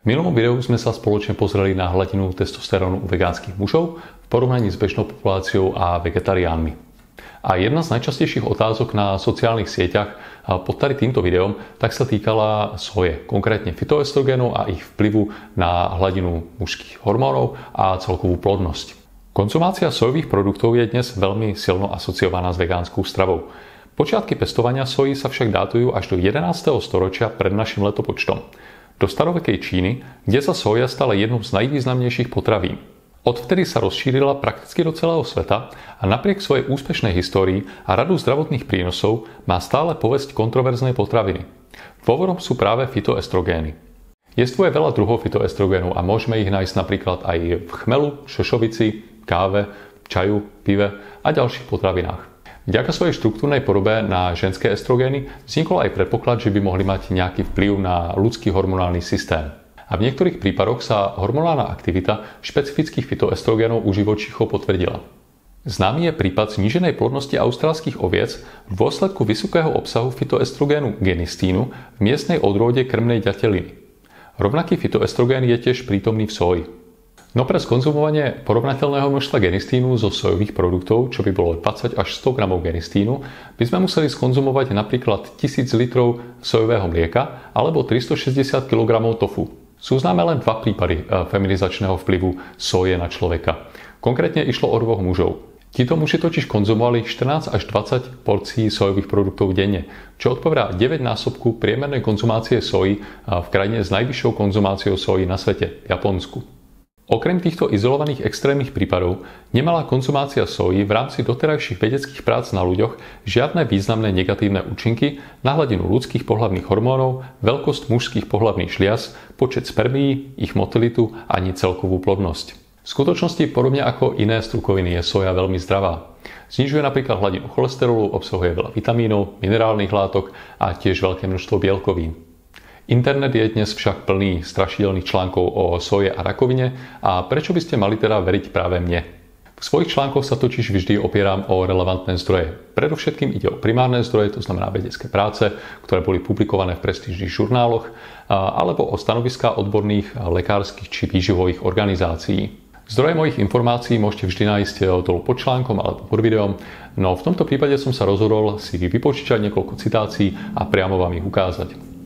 minulom videu sme sa spoločne pozreli na hladinu testosterónu u vegánskych mužov v porovnaní s bežnou populáciou a vegetariánmi. A jedna z najčastejších otázok na sociálnych sieťach pod týmto videom tak sa týkala soje, konkrétne fytoestrogénov a ich vplyvu na hladinu mužských hormónov a celkovú plodnosť. Konzumácia sojových produktov je dnes veľmi silno asociovaná s vegánskou stravou. Počiatky pestovania soji sa však dátujú až do 11. storočia pred našim letopočtom. Do starovekej Číny, kde sa soja stala jednou z najvýznamnejších potravín. Odvtedy sa rozšírila prakticky do celého sveta a napriek svojej úspešnej histórii a radu zdravotných prínosov má stále povesť kontroverznej potraviny. Dôvodom sú práve fytoestrogény. Jestvuje veľa druhov fytoestrogénov a môžeme ich nájsť napríklad aj v chmelu, šošovici, káve, čaju, pive a ďalších potravinách. Vďaka svojej štruktúrnej podobe na ženské estrogény vznikol aj predpoklad, že by mohli mať nejaký vplyv na ľudský hormonálny systém. A v niektorých prípadoch sa hormonálna aktivita špecifických fytoestrogénov u živočíchov potvrdila. Známy je prípad zníženej plodnosti austrálskych oviec v dôsledku vysokého obsahu fytoestrogénu genistínu v miestnej odrôde krmnej ďateliny. Rovnaký fytoestrogén je tiež prítomný v soji. No pre skonzumovanie porovnateľného množstva genistínu zo sojových produktov, čo by bolo 20 až 100 g genistínu, by sme museli skonzumovať napríklad 1000 litrov sojového mlieka alebo 360 kg tofu. Sú známe len dva prípady feminizačného vplyvu soje na človeka. Konkrétne išlo o dvoch mužov. Títo muži totiž konzumovali 14 až 20 porcií sojových produktov denne, čo odpovedá 9-násobku priemernej konzumácie soji v krajine s najvyššou konzumáciou soji na svete, Japonsku. Okrem týchto izolovaných extrémnych prípadov nemala konzumácia soji v rámci doterajších vedeckých prác na ľuďoch žiadne významné negatívne účinky na hladinu ľudských pohlavných hormónov, veľkosť mužských pohlavných šliaz, počet spermií, ich motilitu ani celkovú plodnosť. V skutočnosti, podobne ako iné strukoviny, je soja veľmi zdravá. Znižuje napríklad hladinu cholesterolu, obsahuje veľa vitamínov, minerálnych látok a tiež veľké množstvo bielkovín. Internet je dnes však plný strašidelných článkov o soje a rakovine a prečo by ste mali teda veriť práve mne? V svojich článkoch sa totiž vždy opieram o relevantné zdroje. Predovšetkým ide o primárne zdroje, to znamená vedecké práce, ktoré boli publikované v prestížnych žurnáloch, alebo o stanoviská odborných lekárskych či výživových organizácií. Zdroje mojich informácií môžete vždy nájsť dolu pod článkom alebo pod videom, no v tomto prípade som sa rozhodol si vypočítať niekoľko citácií a priamo vám ich ukázať.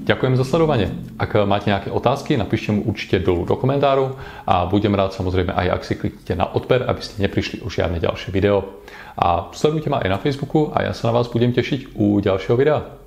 Ďakujem za sledovanie. Ak máte nejaké otázky, napíšte mu určite dolu do komentárov a budem rád samozrejme aj, ak si kliknete na odber, aby ste neprišli o žiadne ďalšie video. A sledujte ma aj na Facebooku a ja sa na vás budem tešiť u ďalšieho videa.